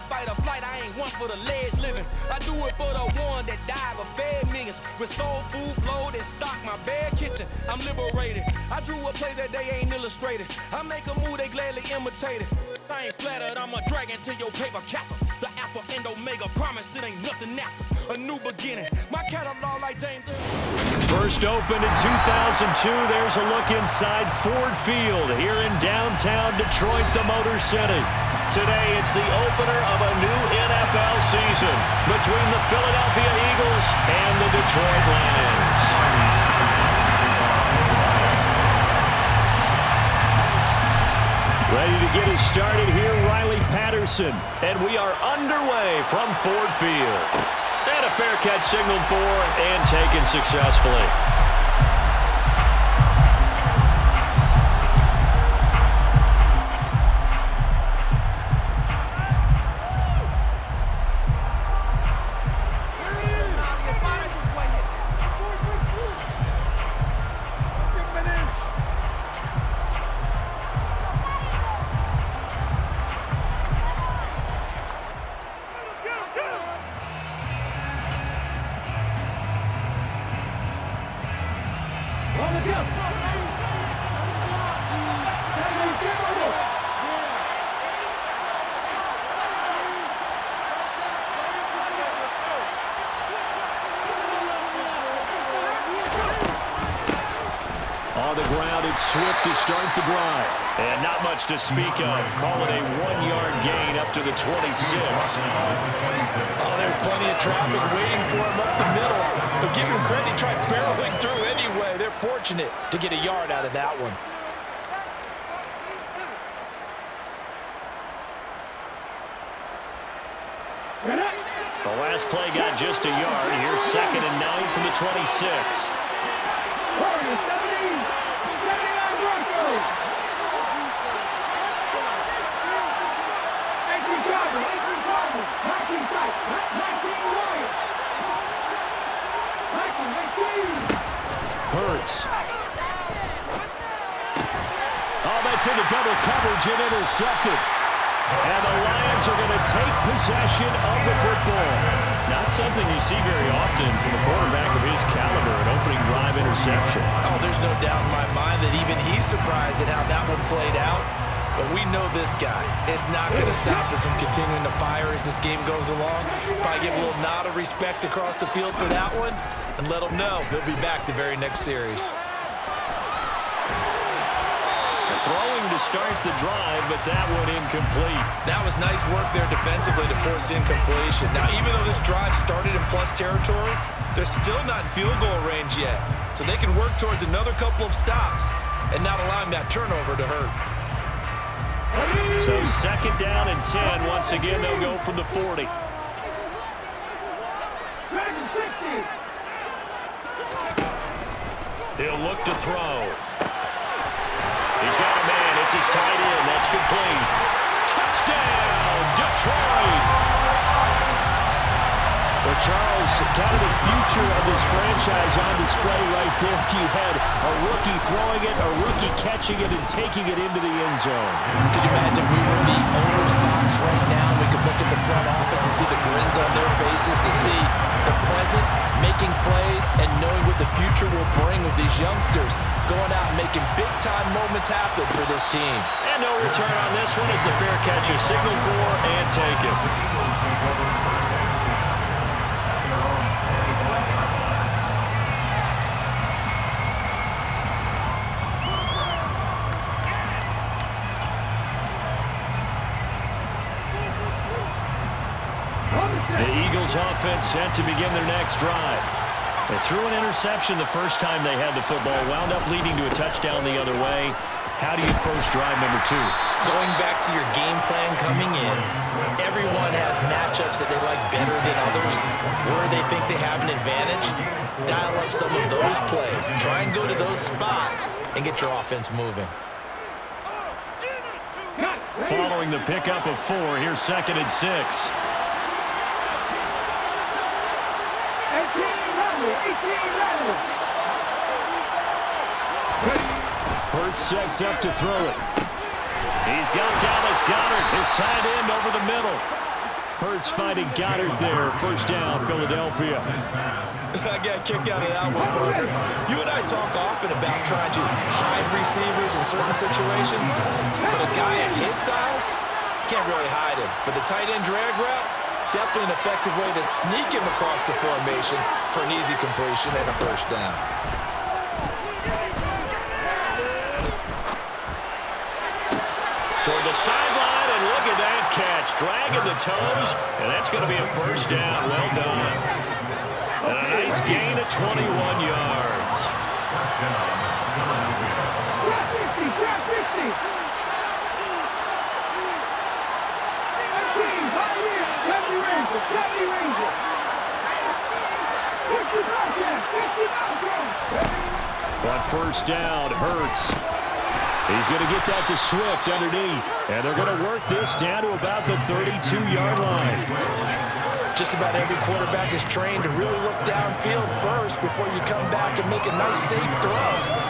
the fight or flight, I ain't one for the ledge living. I do it for the one that died but fed millions. With soul food flowed and stocked my bare kitchen. I'm liberated. I drew a play that they ain't illustrated. I make a move they gladly imitated. I ain't flattered, I'm a dragon to your paper castle. The Alpha and Omega, promise it ain't nothing after. A new beginning, my catalog like James. First opened in 2002, there's a look inside Ford Field here in downtown Detroit, the Motor City. Today, it's the opener of a new NFL season between the Philadelphia Eagles and the Detroit Lions. Ready to get us started here, Riley Patterson. And we are underway from Ford Field. And a fair catch signaled for and taken successfully. On the ground, it's Swift to start the drive. And not much to speak of. Call it a 1-yard gain up to the 26. Oh, there's plenty of traffic waiting for him up the middle. But give him credit, he tried barreling through anyway. They're fortunate to get a yard out of that one. The last play got just a yard. Here's 2nd and 9 from the 26. Hurts. Oh, that's into double coverage and intercepted. And the Lions are going to take possession of the football. Not something you see very often from a quarterback of his caliber, an opening drive interception. Oh, there's no doubt in my mind that even he's surprised at how that one played out. But we know this guy. It's not going to stop him from continuing to fire as this game goes along. Probably give a little nod of respect across the field for that one and let him know he'll be back the very next series. Throwing to start the drive, but that one incomplete. That was nice work there defensively to force incompletion. Now, even though this drive started in plus territory, they're still not in field goal range yet. So they can work towards another couple of stops and not allowing that turnover to hurt. So 2nd down and 10. Once again, they'll go from the 40. He'll look to throw. He's got a man. It's his tight end. That's complete. Touchdown, Detroit. Well, Charles, kind of the future of this franchise on display right there. You had a rookie throwing it, a rookie catching it, and taking it into the end zone. Can you imagine if we were in the owner's box right now? We could look at the front office and see the grins on their faces to see the present making plays and knowing what the future will bring with these youngsters going out and making big-time moments happen for this team. And no return on this one as the fair catch is signaled for and taken. The Eagles offense set to begin their next drive. They threw an interception the first time they had the football, wound up leading to a touchdown the other way. How do you approach drive number 2? Going back to your game plan coming in, everyone has matchups that they like better than others, where they think they have an advantage. Dial up some of those plays. Try and go to those spots and get your offense moving. Following the pickup of 4, here's 2nd and 6. Hurts sets up to throw it. He's got Dallas Goedert, his tight end, over the middle. Hurts finding Goddard there. First down, Philadelphia. I got a kick out of that one, partner. You and I talk often about trying to hide receivers in certain situations, but a guy at his size can't really hide him. But the tight end drag route, definitely an effective way to sneak him across the formation for an easy completion and a first down. Toward the sideline, and look at that catch. Dragging the toes, and that's going to be a first down. Well done. And a nice gain of 21 yards. On first down, Hurts. He's going to get that to Swift underneath. And they're going to work this down to about the 32-yard line. Just about every quarterback is trained to really look downfield first before you come back and make a nice, safe throw.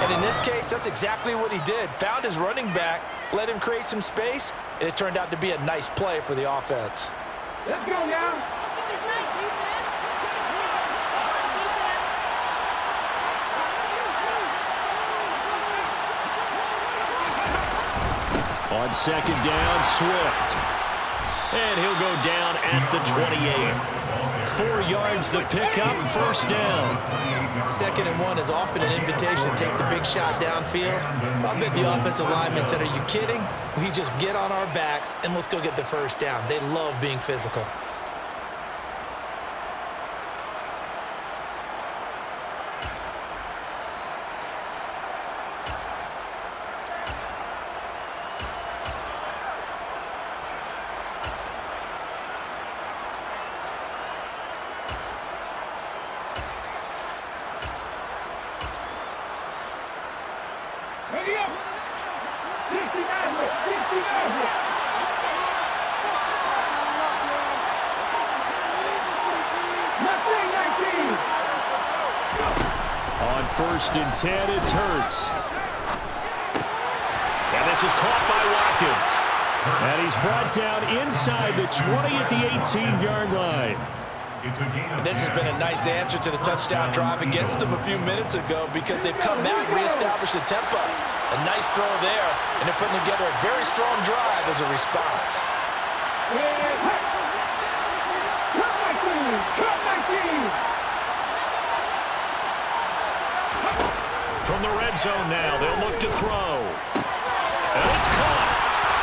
And in this case, that's exactly what he did. Found his running back, let him create some space, and it turned out to be a nice play for the offense. Let's go now. On second down, Swift. And he'll go down at the 28. 4 yards the pickup, first down. 2nd and 1 is often an invitation to take the big shot downfield. I bet the offensive lineman said, "Are you kidding? We just get on our backs and let's go get the first down." They love being physical. Ready up. 69. On first and 10, it's Hurts. And this is caught by Watkins. And he's brought down inside the 20 at the 18-yard line. And this has been a nice answer to the touchdown drive against them a few minutes ago because they've come back and reestablished the tempo. A nice throw there, and they're putting together a very strong drive as a response. From the red zone now, they'll look to throw. And it's caught.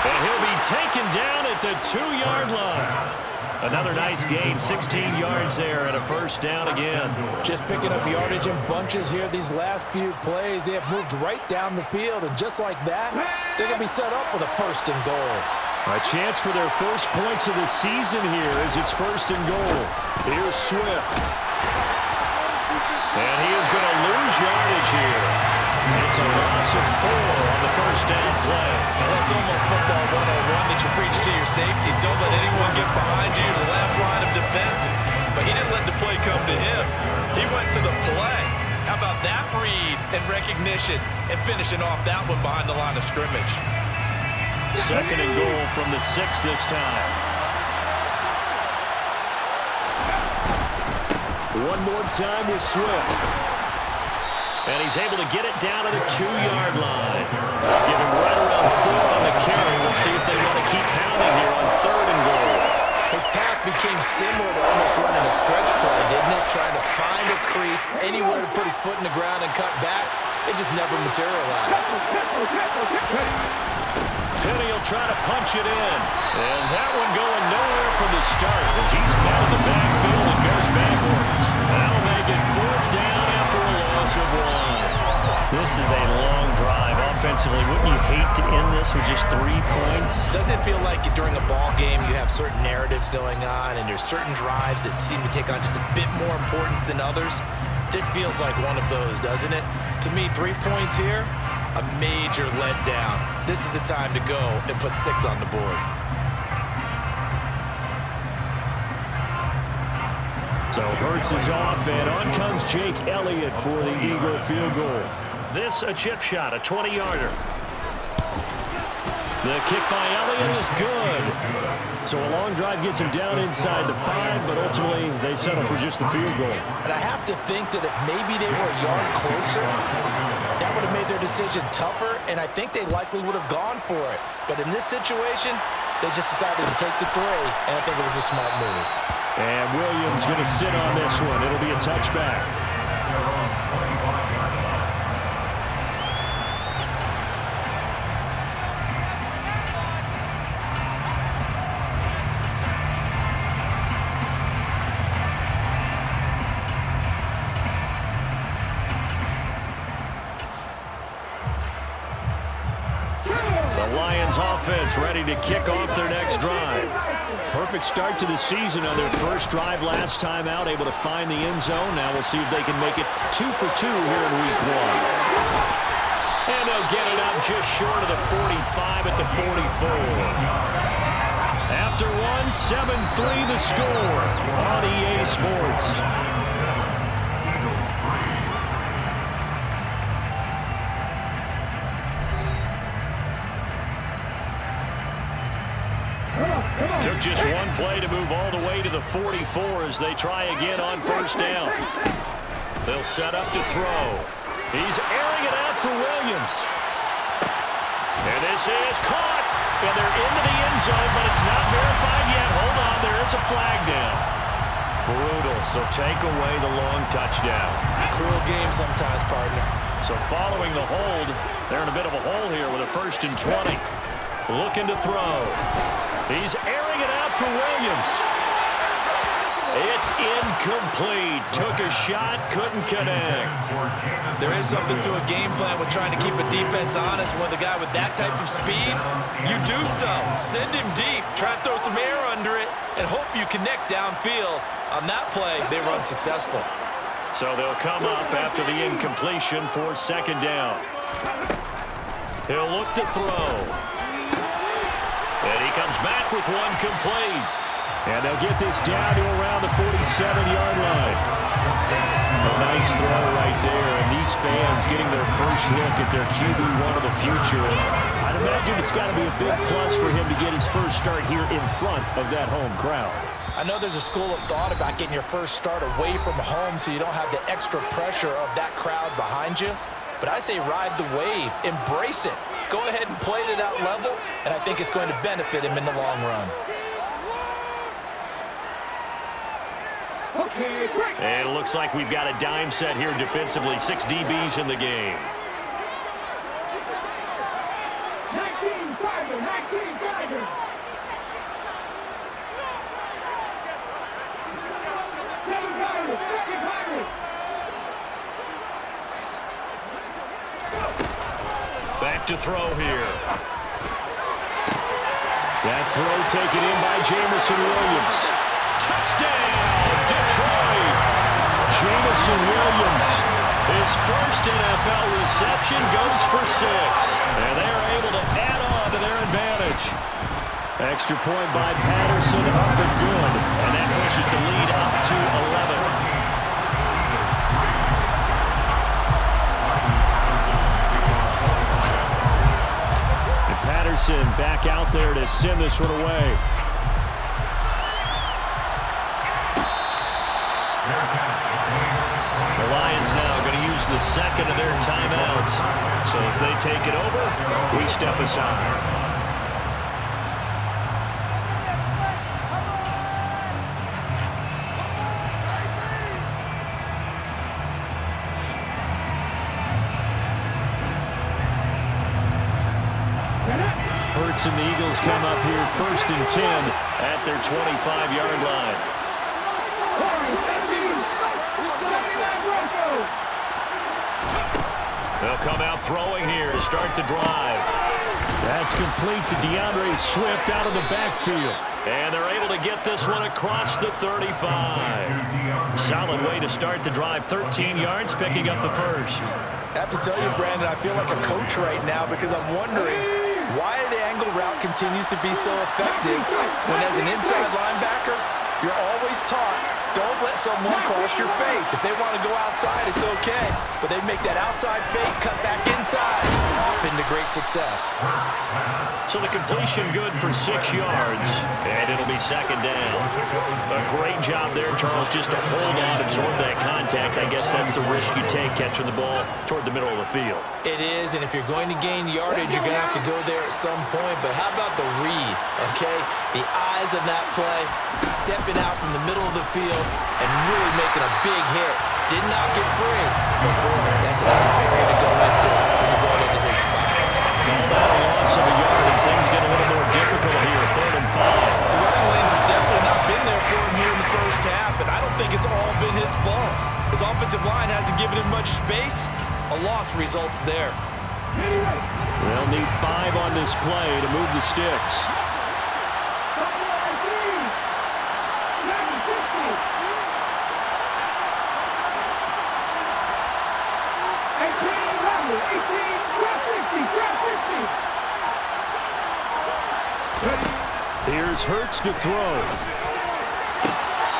And he'll be taken down at the 2-yard line. Another nice gain, 16 yards there, and a first down again. Just picking up yardage in bunches here these last few plays. They have moved right down the field, and just like that, they're going to be set up with a 1st and goal. A chance for their first points of the season here as it's 1st and goal. Here's Swift. And he is going to lose yardage here. It's a loss of 4 on the first down play. Well, it's almost football 101 that you preach to your safeties. Don't let anyone get behind you to the last line of defense. But he didn't let the play come to him. He went to the play. How about that read and recognition and finishing off that one behind the line of scrimmage? 2nd and goal from the 6 this time. One more time with Swift. And he's able to get it down to the 2-yard line. Give him right around 4 on the carry. We'll see if they want to keep pounding here on 3rd and goal. His path became similar to almost running a stretch play, didn't it? Trying to find a crease, anywhere to put his foot in the ground and cut back. It just never materialized. Penny will try to punch it in. And that one going nowhere from the start as he's out of the backfield and goes backwards. That'll make it 4th down after a loss of 1. This is a long drive offensively. Wouldn't you hate to end this with just 3 points? Doesn't it feel like during a ball game you have certain narratives going on and there's certain drives that seem to take on just a bit more importance than others? This feels like one of those, doesn't it? To me, 3 points here, a major letdown. This is the time to go and put 6 on the board. So Hurts is off, and on comes Jake Elliott for the Eagle field goal. This a chip shot, a 20-yarder. The kick by Elliott is good. So a long drive gets them down inside the 5, but ultimately they settle for just the field goal. And I have to think that if maybe they were a yard closer, that would have made their decision tougher, and I think they likely would have gone for it. But in this situation, they just decided to take the 3, and I think it was a smart move. And Williams going to sit on this one. It'll be a touchback. Offense ready to kick off their next drive. Perfect start to the season on their first drive last time out, able to find the end zone. Now we'll see if they can make it 2 for 2 here in week 1. And they'll get it up just short of the 45 at the 44. After one, 7-3 the score on EA Sports. Took just one play to move all the way to the 44 as they try again on first down. They'll set up to throw. He's airing it out for Williams. And this is caught. And they're into the end zone, but it's not verified yet. Hold on, there is a flag down. Brutal, so take away the long touchdown. It's a cruel game sometimes, partner. So following the hold, they're in a bit of a hole here with a 1st and 20. Looking to throw. He's airing it out for Williams. It's incomplete. Took a shot, couldn't connect. There is something to a game plan with trying to keep a defense honest. When the guy with that type of speed, you do so. Send him deep. Try to throw some air under it and hope you connect downfield. On that play, they run successful. So they'll come up after the incompletion for 2nd down. He'll look to throw. And he comes back with one complete. And they'll get this down to around the 47-yard line. A nice throw right there. And these fans getting their first look at their QB1 of the future. I'd imagine it's got to be a big plus for him to get his first start here in front of that home crowd. I know there's a school of thought about getting your first start away from home so you don't have the extra pressure of that crowd behind you. But I say ride the wave. Embrace it. Go ahead and play to that level, and I think it's going to benefit him in the long run. And it looks like we've got a dime set here defensively. 6 DBs in the game. 19 Tiger. Back to throw here. That throw taken in by Jamison Williams. Touchdown, Detroit! Jamison Williams, his first NFL reception, goes for 6. And they're able to add on to their advantage. Extra point by Patterson, up and good. And that pushes the lead up to 11. Patterson back out there to send this one away. The Lions now going to use the 2nd of their timeouts. So as they take it over, we step aside. And the Eagles come up here 1st and 10 at their 25-yard line. They'll come out throwing here to start the drive. That's complete to DeAndre Swift out of the backfield. And they're able to get this one across the 35. Solid way to start the drive. 13 yards, picking up the first. I have to tell you, Brandon, I feel like a coach right now because I'm wondering why the angle route continues to be so effective when as an inside linebacker, you're always taught Don't let someone cross your face. If they want to go outside, it's okay. But they make that outside fake, cut back inside, off into great success. So the completion good for 6 yards, and it'll be second down. A great job there, Charles, just to hold on, absorb that contact. I guess that's the risk you take catching the ball toward the middle of the field. It is, and if you're going to gain yardage, you're going to have to go there at some point. But how about the read, okay? The eyes of that play, stepping out from the middle of the field and really making a big hit. Did not get free, but boy, that's a tough area to go into when you're going into his spot. Call that a loss of a yard, and things get a little more difficult here, 3rd and 5. The running lanes have definitely not been there for him here in the first half, and I don't think it's all been his fault. His offensive line hasn't given him much space. A loss results there. They'll need 5 on this play to move the sticks. Here's Hurts to throw.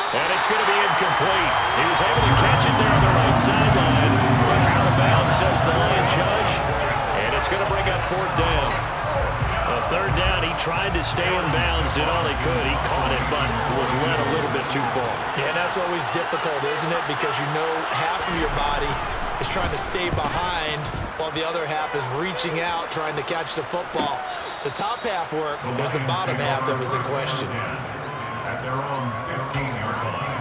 And it's going to be incomplete. He was able to catch it there on the right sideline. But out of bounds, says the line judge. And it's going to bring up 4th down. A 3rd down, he tried to stay in bounds, did all he could. He caught it, but was led a little bit too far. Yeah, that's always difficult, isn't it? Because you know half of your body is trying to stay behind while the other half is reaching out, trying to catch the football. The top half worked. It was the bottom half that was in question. At their own 15-yard line.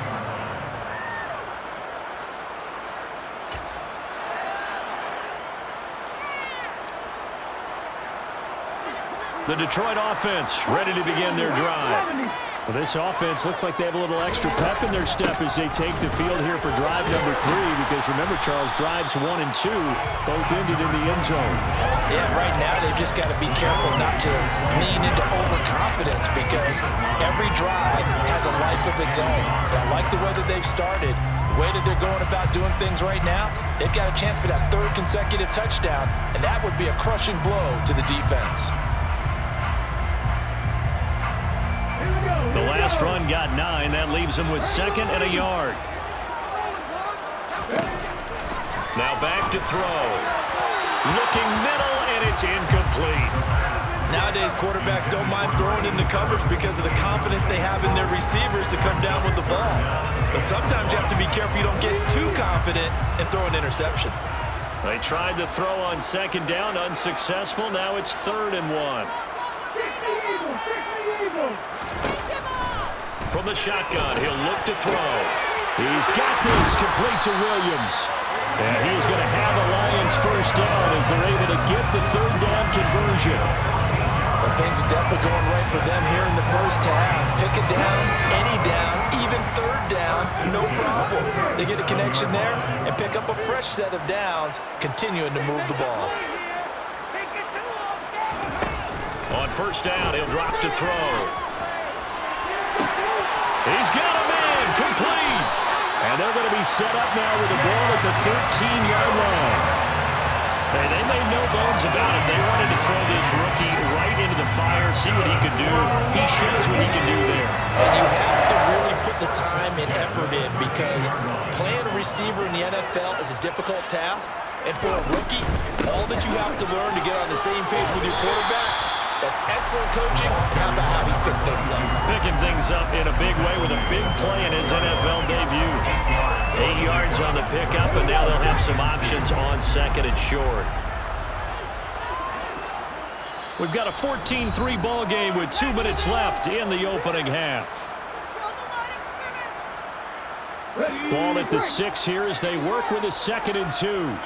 The Detroit offense ready to begin their drive. Well, this offense looks like they have a little extra pep in their step as they take the field here for drive number 3, because remember, Charles, drives 1 and 2 both ended in the end zone. Yeah, right now they've just got to be careful not to lean into overconfidence, because every drive has a life of its own. But I like the way that they've started. The way that they're going about doing things right now, they've got a chance for that 3rd consecutive touchdown, and that would be a crushing blow to the defense. The last run got 9. That leaves him with 2nd and a yard. Now back to throw. Looking middle, and it's incomplete. Nowadays, quarterbacks don't mind throwing into coverage because of the confidence they have in their receivers to come down with the ball. But sometimes you have to be careful you don't get too confident and throw an interception. They tried to throw on 2nd down, unsuccessful. Now it's 3rd and 1. From the shotgun, he'll look to throw. He's got this complete to Williams. And he's going to have a Lions first down as they're able to get the 3rd down conversion. Well, things are definitely going right for them here in the first half. Pick it down, any down, even 3rd down, no problem. They get a connection there and pick up a fresh set of downs, continuing to move the ball. On 1st down, he'll drop to throw. He's got a man, complete. And they're going to be set up now with the ball at the 13-yard line. Hey, they made no bones about it. They wanted to throw this rookie right into the fire, see what he could do. He shows what he can do there. And you have to really put the time and effort in, because playing a receiver in the NFL is a difficult task. And for a rookie, all that you have to learn to get on the same page with your quarterback, that's excellent coaching. And how about how he's picked things up? Picking things up in a big way with a big play in his NFL debut. 8 yards on the pickup, and now they'll have some options on 2nd and short. We've got a 14-3 ball game with 2 minutes left in the opening half. Ball at the 6 here as they work with a 2nd and 2.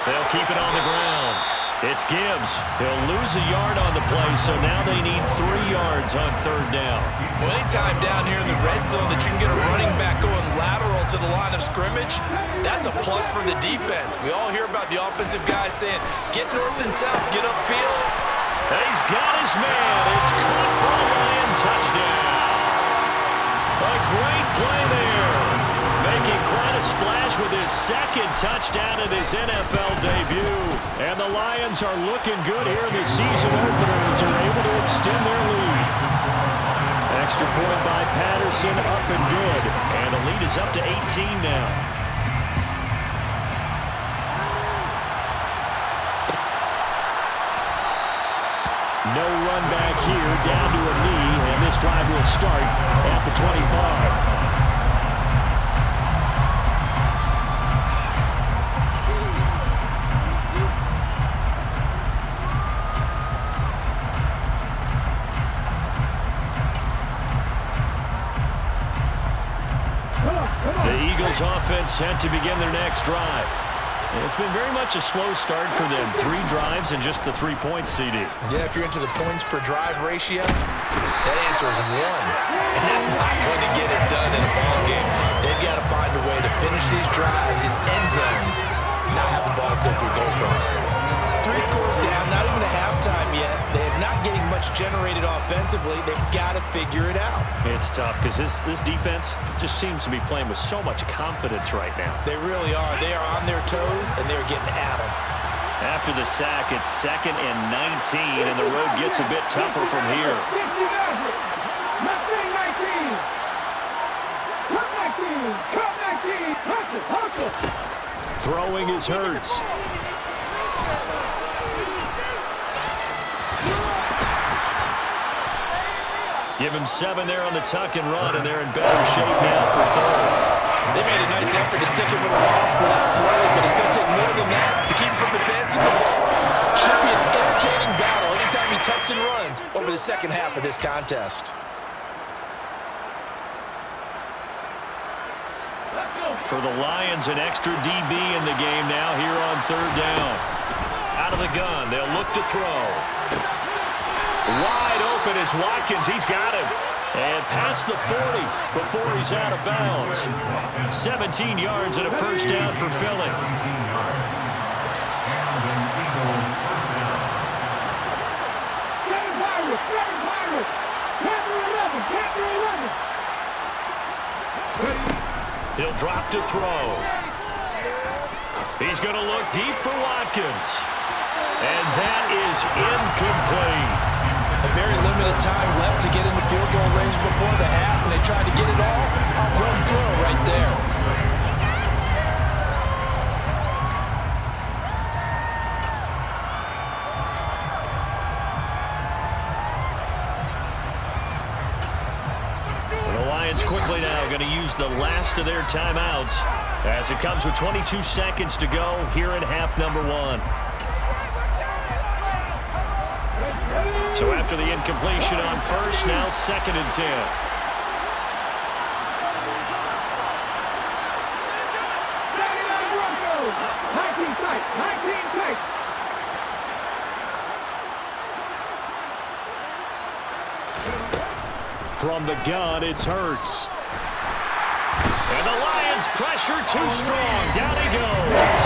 They'll keep it on the ground. It's Gibbs. He'll lose a yard on the play, so now they need 3 yards on 3rd down. Well, anytime down here in the red zone that you can get a running back going lateral to the line of scrimmage, that's a plus for the defense. We all hear about the offensive guys saying, get north and south, get upfield. He's got his man. It's caught for a Lion touchdown. A great play there. Making quite a a splash with his second touchdown in his NFL debut. And the Lions are looking good here in the season opener as they're able to extend their lead. Extra point by Patterson, up and good. And the lead is up to 18 now. No run back here, down to a knee, and this drive will start at the 25. The Eagles offense set to begin their next drive. It's been very much a slow start for them. 3 drives and just the 3 points, CD. Yeah, if you're into the points per drive ratio, that answer is 1. And that's not going to get it done in a ball game. They've got to find a way to finish these drives in end zones, not having balls go through goalposts. 3 scores down, not even a halftime yet. They're not getting much generated offensively. They've got to figure it out. It's tough because this defense just seems to be playing with so much confidence right now. They really are. They are on their toes, and they're getting at them. After the sack, it's 2nd and 19, and the road gets a bit tougher from here. Throwing is Hurts. Give him 7 there on the tuck and run, and they're in better shape now for 3rd. They made a nice effort to stick him with a loss for that play, but it's going to take more than that to keep him from advancing the ball. Should be an entertaining battle anytime he tucks and runs over the second half of this contest. For the Lions, an extra DB in the game now here on 3rd down. Out of the gun, they'll look to throw. Wide open is Watkins. He's got him. And past the 40 before he's out of bounds. 17 yards and a first down for Philly. He'll drop to throw. He's going to look deep for Watkins. And that is incomplete. A very limited time left to get in the field goal range before the half, and they tried to get it all on one throw right there. The Lions quickly now going to use the last of their timeouts as it comes with 22 seconds to go here in half number 1. So after the incompletion on first, now 2nd and 10. From the gun, it's Hurts. And the Lions pressure too strong. Down he goes.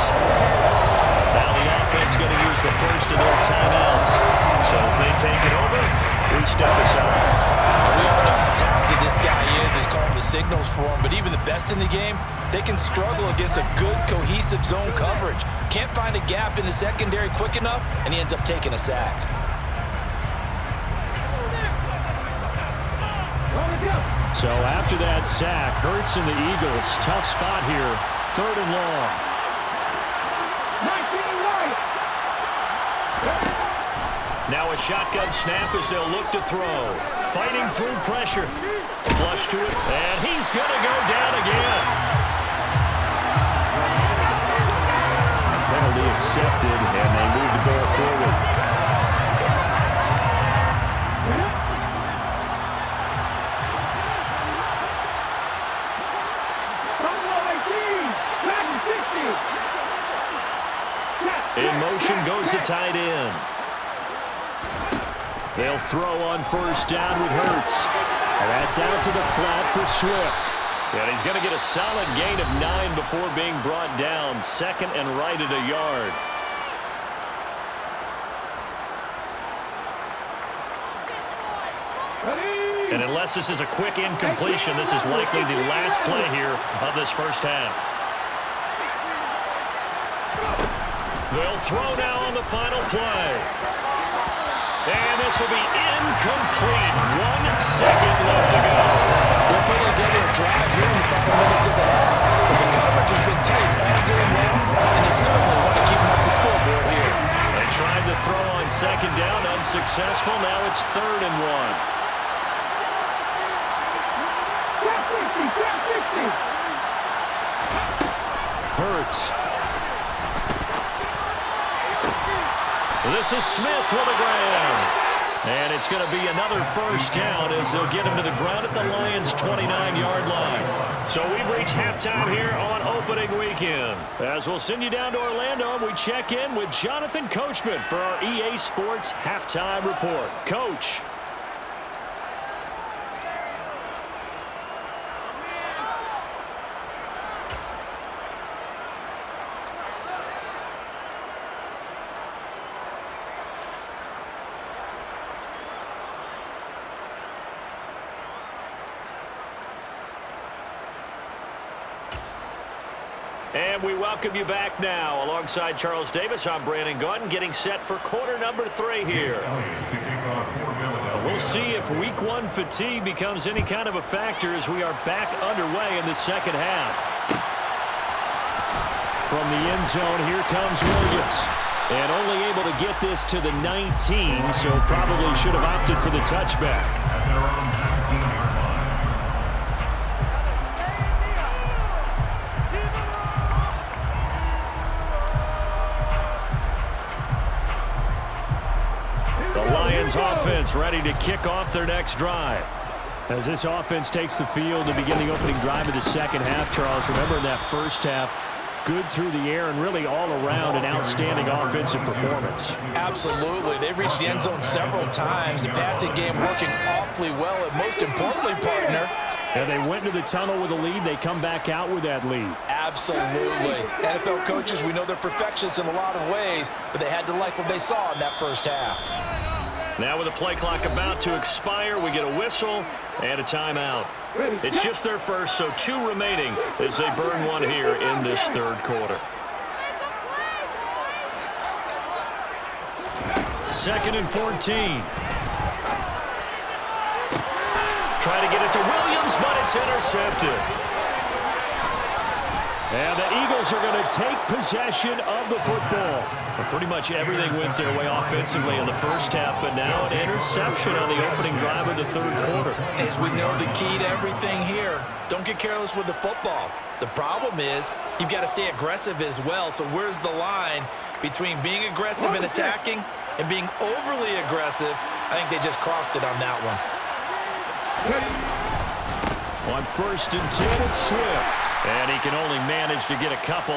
Now the offense going to use the first of their timeouts. So as they take it over, we step aside. We all know how talented this guy is calling the signals for him, but even the best in the game, they can struggle against a good, cohesive zone coverage. Can't find a gap in the secondary quick enough, and he ends up taking a sack. So after that sack, Hurts and the Eagles, tough spot here, 3rd and long. Now a shotgun snap as they'll look to throw. Fighting through pressure. Flush to it, and he's going to go down again. Penalty accepted, and they move the ball forward. In motion goes the tight end. They'll throw on first down with Hurts. And that's out to the flat for Swift. And he's going to get a solid gain of 9 before being brought down. 2nd and right at a yard. And unless this is a quick incompletion, this is likely the last play here of this first half. They'll throw now on the final play. And this will be incomplete. 1 second left to go. They're putting together a drive here in the final minutes of the half. But the coverage has been tight all game long, and they certainly want to keep them up the scoreboard here. They tried to throw on second down, unsuccessful. Now it's 3rd and 1. Hurts. This is Smith with a grab. And it's going to be another first down as they'll get him to the ground at the Lions' 29-yard line. So we've reached halftime here on opening weekend. As we'll send you down to Orlando, we check in with Jonathan Coachman for our EA Sports Halftime Report. Coach. And we welcome you back now. Alongside Charles Davis, I'm Brandon Gordon, getting set for quarter number 3 here. We'll see if week 1 fatigue becomes any kind of a factor as we are back underway in the second half. From the end zone, here comes Williams. And only able to get this to the 19, so probably should have opted for the touchback. Offense ready to kick off their next drive. As this offense takes the field to begin the opening drive of the second half, Charles, remember in that first half, good through the air and really all around an outstanding offensive performance. Absolutely. They've reached the end zone several times. The passing game working awfully well, and most importantly, partner, and they went into the tunnel with a lead. They come back out with that lead. Absolutely. NFL coaches, we know they're perfectionists in a lot of ways, but they had to like what they saw in that first half. Now with the play clock about to expire, we get a whistle and a timeout. It's just their first, so 2 remaining as they burn 1 here in this 3rd quarter. 2nd and 14. Try to get it to Williams, but it's intercepted. And the Eagles are going to take possession of the football. Well, pretty much everything went their way offensively in the first half, but now an interception on the opening drive of the 3rd quarter. As we know, the key to everything here, don't get careless with the football. The problem is you've got to stay aggressive as well. So where's the line between being aggressive and attacking and being overly aggressive? I think they just crossed it on that one. On 1st and 10, it's Swift. And he can only manage to get a couple.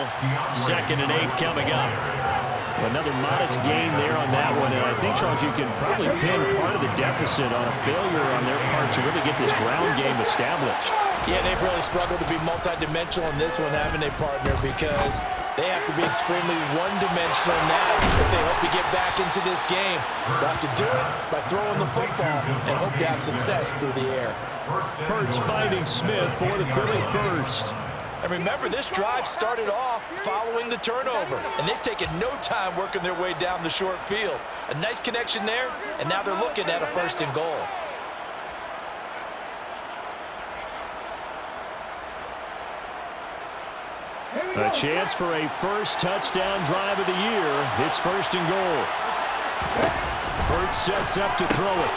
2nd and 8 coming up. Another modest gain there on that one. And I think, Charles, you can probably pin part of the deficit on a failure on their part to really get this ground game established. Yeah, they've really struggled to be multidimensional in this one, haven't they, partner? Because they have to be extremely one-dimensional now if they hope to get back into this game. They'll have to do it by throwing the football and hope to have success through the air. Hurts finding Smith for the Philly first. And remember, this drive started off following the turnover, and they've taken no time working their way down the short field. A nice connection there, and now they're looking at a 1st and goal. A chance for a first touchdown drive of the year. It's 1st and goal. Hurts sets up to throw it.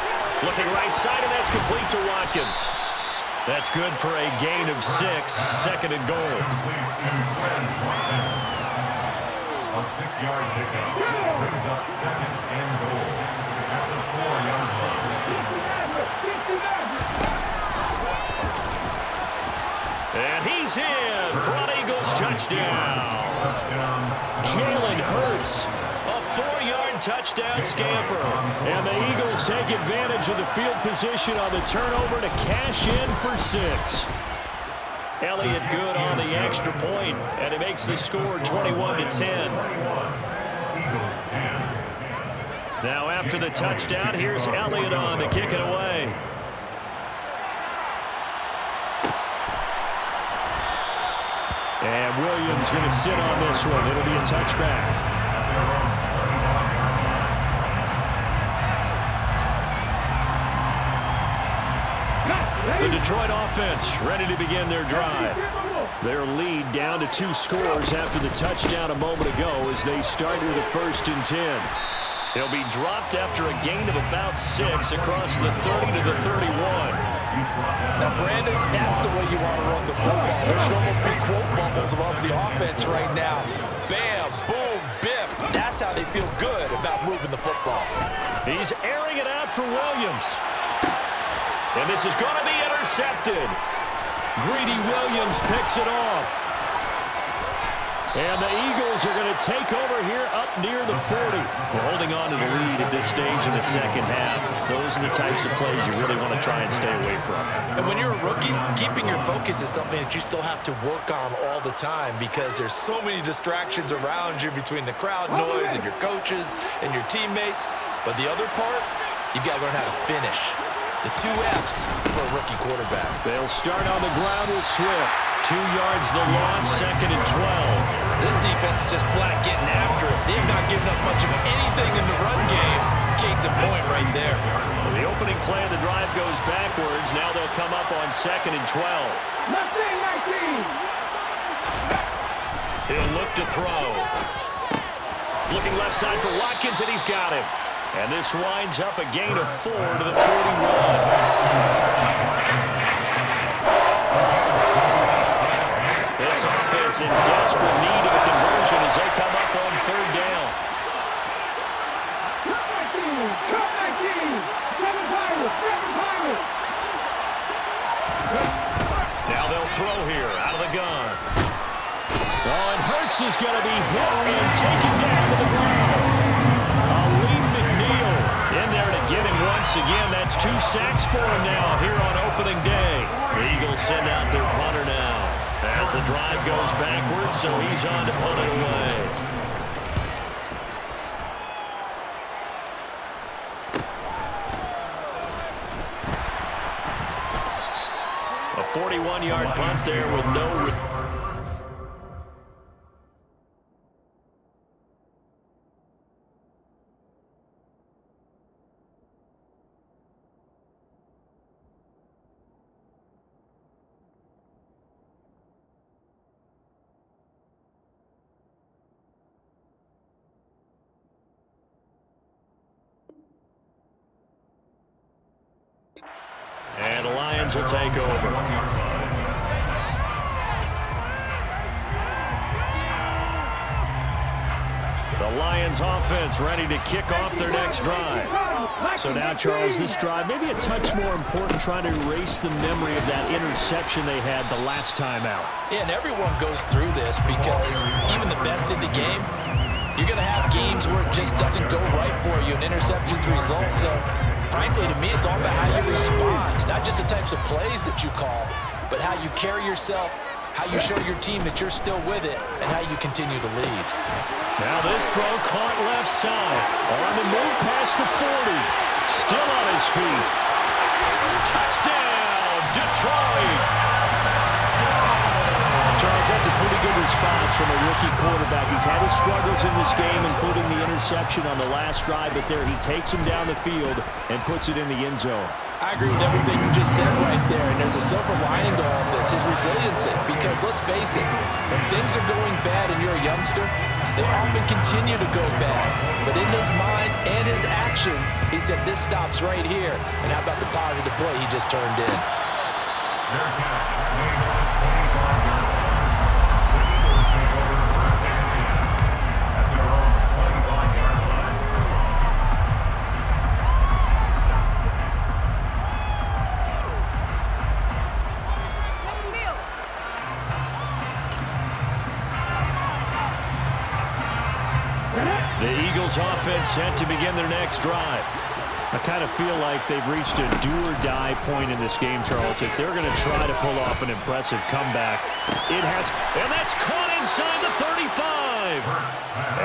Looking right side, and that's complete to Watkins. That's good for a gain of 6, 2nd and goal. A 6-yard pickup brings up 2nd and goal at the 4-yard line. And he's in for an Eagles touchdown. Jalen Hurts, a 4-yard touchdown scamper. And the Eagles take advantage of the field position on the turnover to cash in for 6. Elliott good on the extra point, and it makes the score 21-10. Now after the touchdown, here's Elliott on to kick it away. And Williams going to sit on this one. It'll be a touchback. The Detroit offense ready to begin their drive. Their lead down to 2 scores after the touchdown a moment ago as they start with a 1st and 10. He'll be dropped after a gain of about 6 across the 30 to the 31. Now, Brandon, that's the way you want to run the football. There should almost be quote bubbles above the offense right now. Bam, boom, biff. That's how they feel good about moving the football. He's airing it out for Williams. And this is going to be intercepted. Greedy Williams picks it off. And the Eagles are going to take over here up near the 40. We're holding on to the lead at this stage in the second half. Those are the types of plays you really want to try and stay away from. And when you're a rookie, keeping your focus is something that you still have to work on all the time because there's so many distractions around you between the crowd noise and your coaches and your teammates. But the other part, you've got to learn how to finish. The 2 F's for a rookie quarterback. They'll start on the ground with Swift. 2 yards the loss, 2nd and 12. This defense is just flat getting after it. They've not given up much of anything in the run game. Case in point right there. So the opening play of the drive goes backwards. Now they'll come up on 2nd and 12. 19. He'll look to throw. Looking left side for Watkins, and he's got him. And this winds up a gain of 4 to the 41. This offense in desperate need of a conversion as they come up on 3rd down. Now they'll throw here out of the gun. Oh, and Hurts is going to be hit and taken down to the ground. In there to get him once again. That's 2 sacks for him now here on opening day. The Eagles send out their punter now as the drive goes backwards, so he's on to punt it away. A 41-yard punt there with no... And the Lions will take over. The Lions offense ready to kick off their next drive. So now, Charles, this drive maybe a touch more important, trying to erase the memory of that interception they had the last time out. Yeah, and everyone goes through this because even the best in the game, you're going to have games where it just doesn't go right for you, and interceptions result. So, frankly, to me, it's all about how you respond, not just the types of plays that you call, but how you carry yourself, how you show your team that you're still with it, and how you continue to lead. Now this throw caught left side. On the move past the 40. Still on his feet. Touchdown, Detroit! Charles, that's a pretty good response from a rookie quarterback. He's had his struggles in this game, including the interception on the last drive, but there he takes him down the field and puts it in the end zone. I agree with everything you just said right there, and there's a silver lining to all of this, his resiliency, because let's face it, when things are going bad and you're a youngster, they often continue to go bad. But in his mind and his actions, he said, this stops right here. And how about the positive play he just turned in? Their catch, made on 25 yards. The Eagles take over first and 10 at their own 25-yard line. The Eagles offense set to begin their next drive. I kind of feel like they've reached a do-or-die point in this game, Charles. If they're going to try to pull off an impressive comeback, it has... And that's caught inside the 35.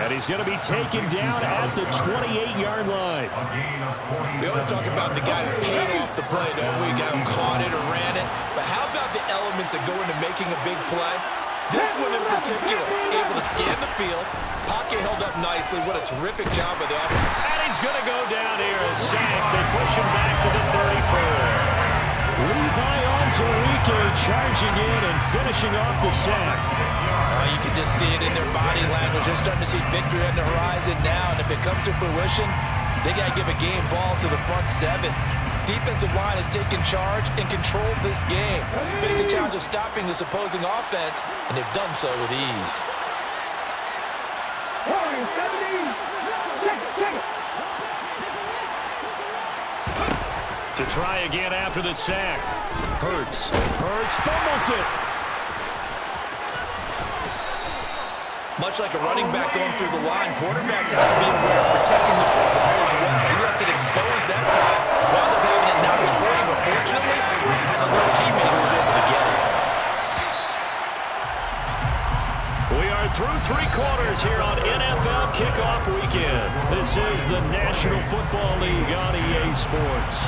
And he's going to be taken down at the 28-yard line. We always talk about the guy who paid off the play, don't we? Guy who caught it or ran it. But how about the elements that go into making a big play? This one in particular, able to scan the field, pocket held up nicely. What a terrific job by the offense. And he's going to go down here, a sack. They push him back to the 34. Levi Mazurike charging in and finishing off the sack. You can just see it in their body language. They're starting to see victory on the horizon now, and if it comes to fruition, they got to give a game ball to the front seven. Defensive line has taken charge and controlled this game. Face a challenge of stopping this opposing offense, and they've done so with ease. To try again after the sack. Hurts fumbles it. Much like a running back going through the line, quarterbacks have to be aware of protecting the football as well. He left it exposed that time, wound up having it knocked free, but fortunately, had another teammate who was able to get it. We are through 3 quarters here on NFL Kickoff Weekend. This is the National Football League on EA Sports.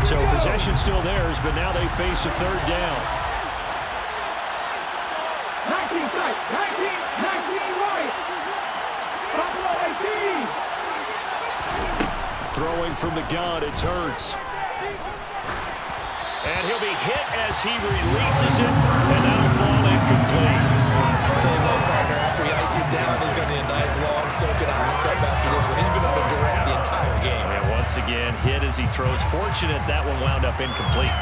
So possession still theirs, but now they face a 3rd down. 19 right. Buffalo 18. Throwing from the gun, it's Hurts. And he'll be hit as he releases it, and that'll fall incomplete. Tell you what, partner, after he ices down, he's going to need a nice long soak in a hot tub after this one. He's been under duress the entire game. And once again, hit as he throws. Fortunate that one wound up incomplete.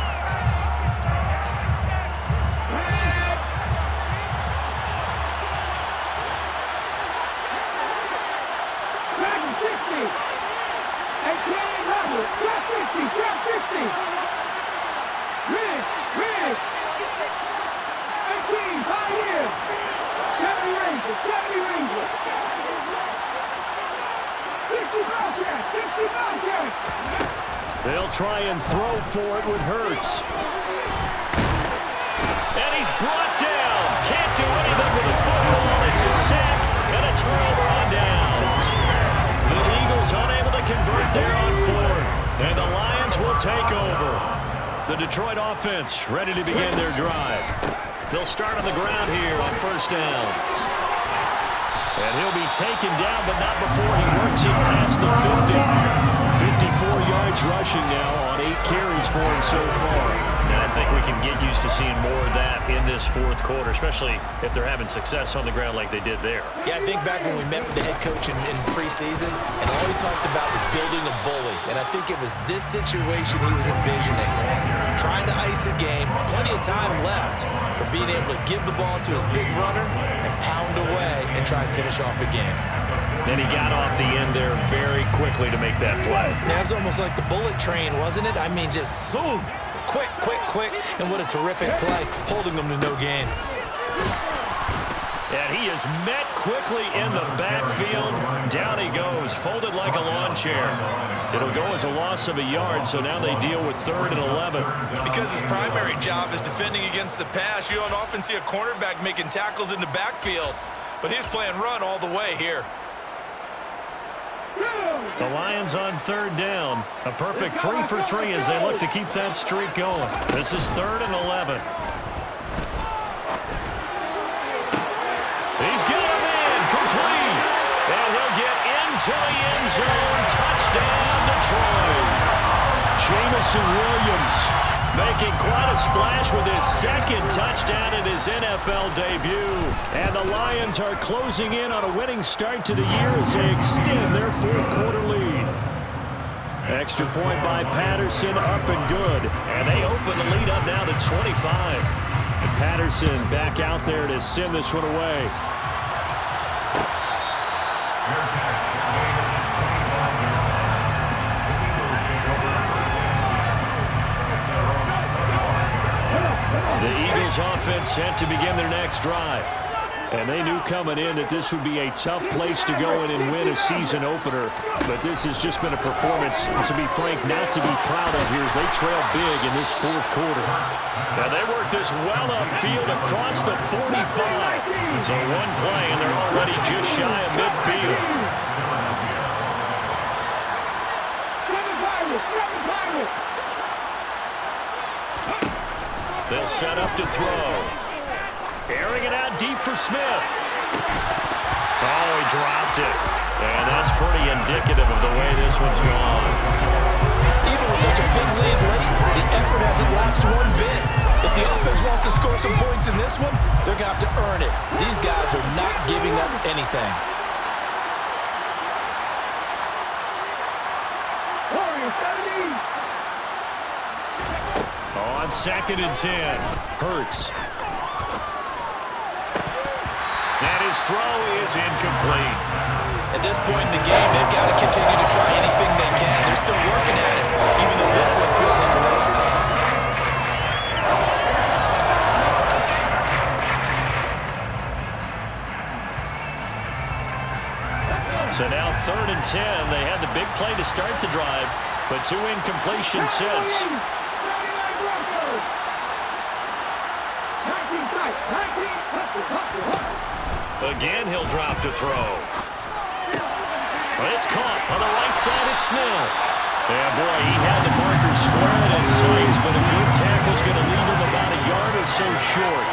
They'll try and throw for it with Hurts. And he's brought down. Can't do anything with the football. It's a sack and a turnover on downs. The Eagles unable to convert there on 4th. And the Lions will take over. The Detroit offense ready to begin their drive. They'll start on the ground here on 1st down. And he'll be taken down, but not before he works it past the 50. 54 yards rushing now on 8 carries for him so far. And I think we can get used to seeing more of that in this 4th quarter, especially if they're having success on the ground like they did there. Yeah, I think back when we met with the head coach in preseason, and all he talked about was building a bully. And I think it was this situation he was envisioning. Trying to ice a game, plenty of time left, but being able to give the ball to his big runner and pound away and try and finish off a game. And he got off the end there very quickly to make that play. Yeah, it was almost like the bullet train, wasn't it? I mean, just zoom, quick, and what a terrific play, holding them to no gain. And he is met quickly in the backfield. Down he goes, folded like a lawn chair. It'll go as a loss of a yard, so now they deal with 3rd and 11. Because his primary job is defending against the pass, you don't often see a cornerback making tackles in the backfield. But he's playing run all the way here. The Lions on 3rd down. A perfect 3 for 3 as they look to keep that streak going. This is 3rd and 11. He's got him in, complete. And he'll get into the end zone. Touchdown, Detroit. Jamison Williams making quite a splash with his 2nd touchdown in his NFL debut. And the Lions are closing in on a winning start to the year as they extend their 4th quarter lead. Extra point by Patterson, up and good. And they open the lead up now to 25. And Patterson back out there to send this one away. The Eagles offense set to begin their next drive. And they knew coming in that this would be a tough place to go in and win a season opener. But this has just been a performance, to be frank, not to be proud of here as they trail big in this 4th quarter. Now they work this well upfield across the 45. So one play and they're already just shy of midfield. They'll set up to throw. Airing it out deep for Smith. Oh, he dropped it. And that's pretty indicative of the way this one's gone. Even with such a big lead late, the effort hasn't lapsed one bit. If the offense wants to score some points in this one, they're going to have to earn it. These guys are not giving up anything. On 2nd and 10, Hurts. And his throw is incomplete. At this point in the game, they've got to continue to try anything they can. They're still working at it, even though this one feels like a lost cause. So now 3rd and 10. They had the big play to start the drive, but 2 incompletions since. Again, he'll drop to throw. But it's caught on the right side. It's Smith. Yeah, boy, he had the marker square in his sights, but a good tackle's going to leave him about a yard or so short.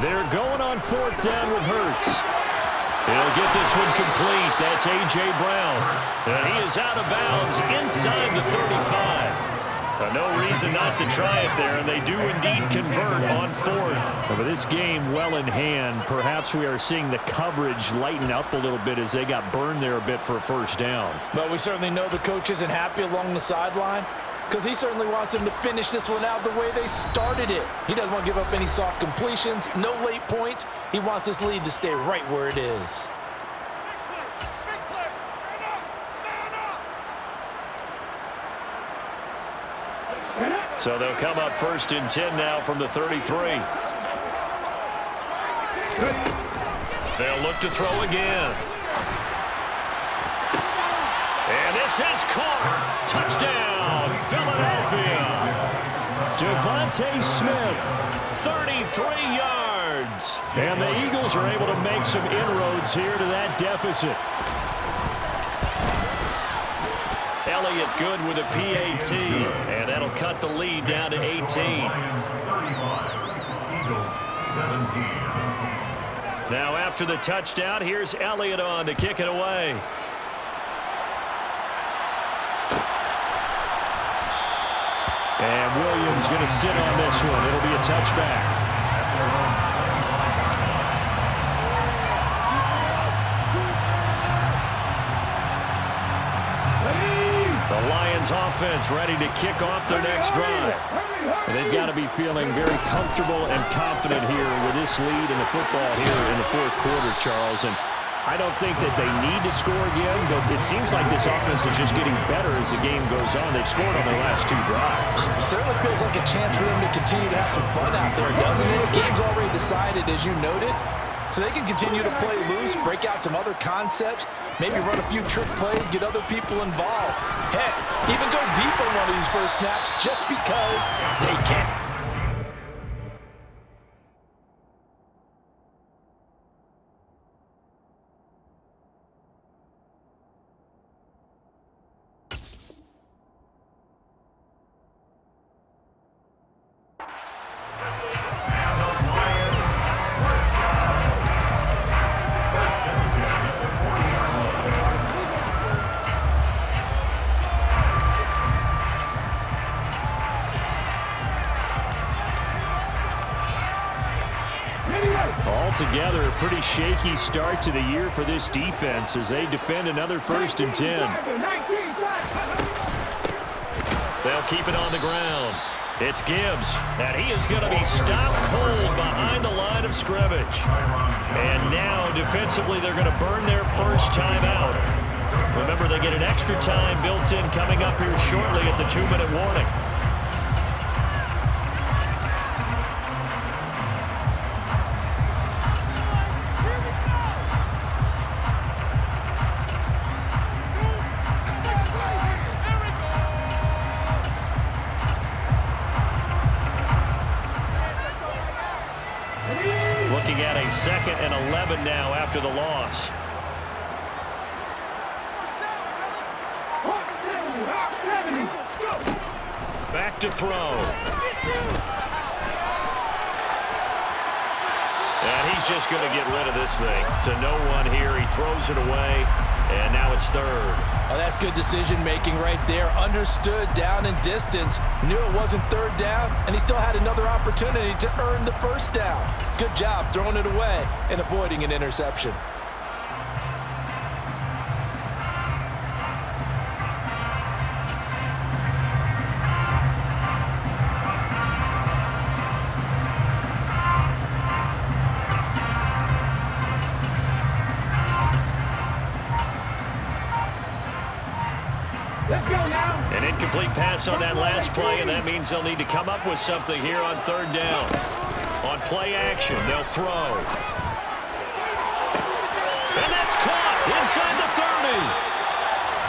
They're going on 4th down with Hurts. He'll get this one complete. That's A.J. Brown. And he is out of bounds inside the 35. No reason not to try it there, and they do indeed convert on 4th. But this game well in hand. Perhaps we are seeing the coverage lighten up a little bit as they got burned there a bit for a 1st down. But we certainly know the coach isn't happy along the sideline, because he certainly wants them to finish this one out the way they started it. He doesn't want to give up any soft completions, no late points. He wants this lead to stay right where it is. So they'll come up 1st and 10 now from the 33. They'll look to throw again. And this is caught. Touchdown, Philadelphia. Devontae Smith, 33 yards. And the Eagles are able to make some inroads here to that deficit. Elliott good with a PAT, and that'll cut the lead down to 18. Eagles 17. Now after the touchdown, here's Elliott on to kick it away. And Williams going to sit on this one. It'll be a touchback. The Lions offense ready to kick off their next drive. And they've got to be feeling very comfortable and confident here with this lead in the football here in the 4th quarter, Charles. And I don't think that they need to score again, but it seems like this offense is just getting better as the game goes on. They've scored on their last 2 drives. It certainly feels like a chance for them to continue to have some fun out there, doesn't it? Game's already decided, as you noted. So they can continue to play loose, break out some other concepts, maybe run a few trick plays, get other people involved. Heck, even go deep on one of these first snaps just because they can. Altogether, a pretty shaky start to the year for this defense as they defend another 1st and 10. They'll keep it on the ground. It's Gibbs, and he is going to be stopped cold behind the line of scrimmage. And now, defensively, they're going to burn their first timeout. Remember, they get an extra time built in coming up here shortly at the 2-minute warning. Looking at a 2nd and 11 now after the loss. Back to throw. And he's just going to get rid of this thing. To no one here. He throws it away. And now it's third. Oh, that's good decision-making right there. Understood down and distance. Knew it wasn't third down, and he still had another opportunity to earn the first down. Good job throwing it away and avoiding an interception. An incomplete pass on that last play, and that means they'll need to come up with something here on third down. On play action, they'll throw. And that's caught inside the 30.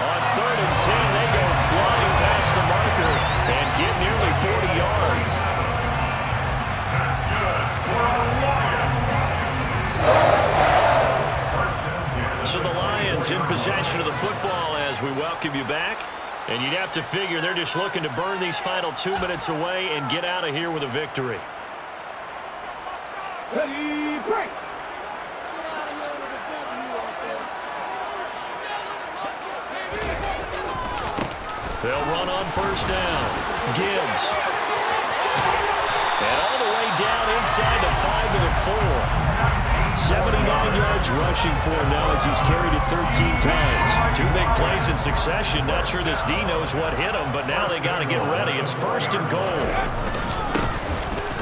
On 3rd and 10, they go flying past the marker and get nearly 40 yards. That's good for a Lions. So the Lions in possession of the football as we welcome you back. And you'd have to figure they're just looking to burn these final 2 minutes away and get out of here with a victory. Ready, break. They'll run on first down. Gibbs. And all the way down inside the 5 to the 4. 79 yards rushing for him now as he's carried it 13 times. 2 big plays in succession. Not sure this D knows what hit him, but now they got to get ready. It's 1st and goal.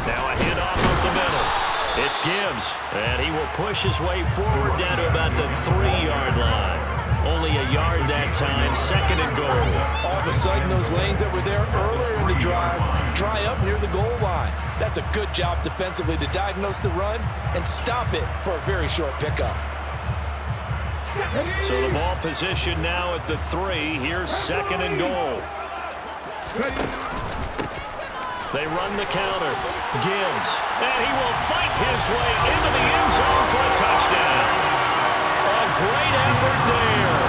Now a hit off of the middle. It's Gibbs, and he will push his way forward down to about the 3-yard line. Only a yard that time, 2nd and goal. All of a sudden, those lanes that were there earlier in the drive dry up near the goal line. That's a good job defensively to diagnose the run and stop it for a very short pickup. So the ball position now at the 3. Here's 2nd and goal. They run the counter. Gibbs, and he will fight his way into the end zone for a touchdown. A great effort there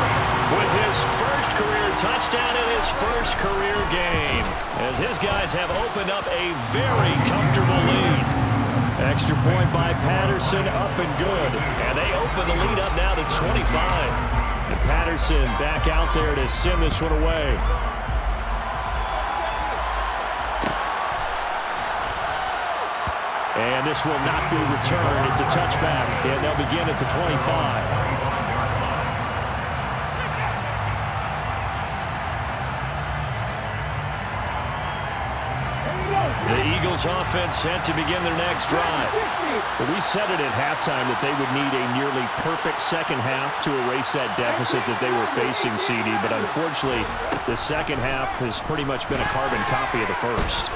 with his first career touchdown in his first career game, as his guys have opened up a very comfortable lead. Extra point by Patterson, up and good. And they open the lead up now to 25. And Patterson back out there to send this one away. And this will not be returned. It's a touchback, and they'll begin at the 25. The Eagles offense set to begin their next drive. Well, we said it at halftime that they would need a nearly perfect second half to erase that deficit that they were facing, CD. But unfortunately, the second half has pretty much been a carbon copy of the first.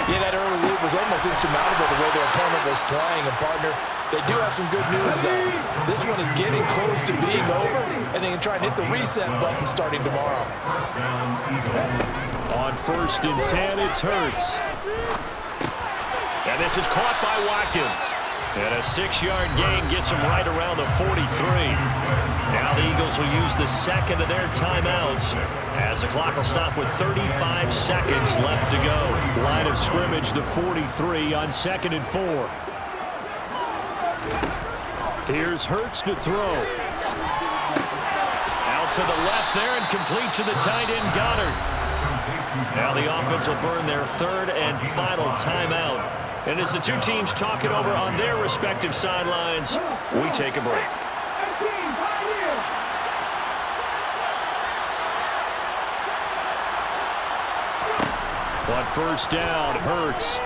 Yeah, that early lead was almost insurmountable the way their opponent was playing. And, partner, they do have some good news, though. This one is getting close to being over, and they can try and hit the reset button starting tomorrow. On 1st and 10, it's Hurts. And this is caught by Watkins. And a 6-yard gain gets him right around the 43. Now the Eagles will use the second of their timeouts as the clock will stop with 35 seconds left to go. Line of scrimmage, the 43 on 2nd and 4. Here's Hurts to throw. Out to the left there and complete to the tight end Goddard. Now the offense will burn their 3rd and final timeout. And as the two teams talk it over on their respective sidelines, we take a break. On 1st down, Hurts.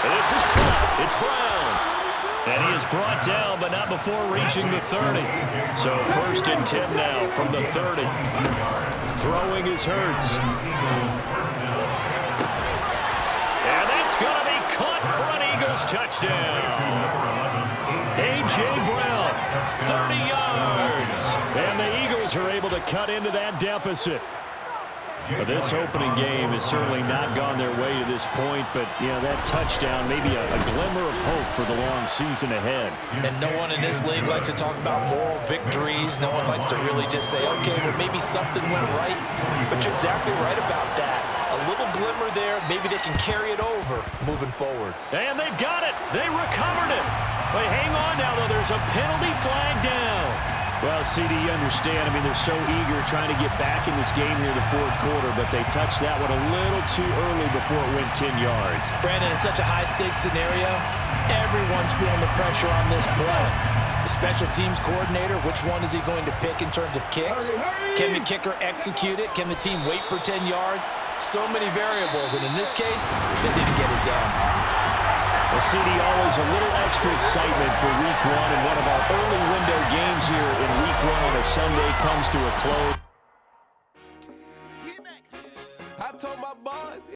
And this is caught. It's Brown. And he is brought down, but not before reaching the 30. So 1st and 10 now from the 30. Throwing is Hurts. And that's going to be caught for an Eagles touchdown. A.J. Brown, 30 yards. And the Eagles are able to cut into that deficit. Well, this opening game has certainly not gone their way to this point, but, you know, that touchdown, maybe a glimmer of hope for the long season ahead. And no one in this league likes to talk about moral victories. No one likes to really just say, okay, well, maybe something went right. But you're exactly right about that. A little glimmer there. Maybe they can carry it over moving forward. And they've got it. They recovered it. But hang on now, though. There's a penalty flag down. Well, CD, you understand. I mean, they're so eager trying to get back in this game here in the fourth quarter, but they touched that one a little too early before it went 10 yards. Brandon, in such a high-stakes scenario, everyone's feeling the pressure on this play. The special teams coordinator, which one is he going to pick in terms of kicks? Can the kicker execute it? Can the team wait for 10 yards? So many variables, and in this case, they didn't get it done. Well, CD, always a little extra excitement for Week 1, and one of our early window games here in Week 1 on a Sunday comes to a close. I told my boys.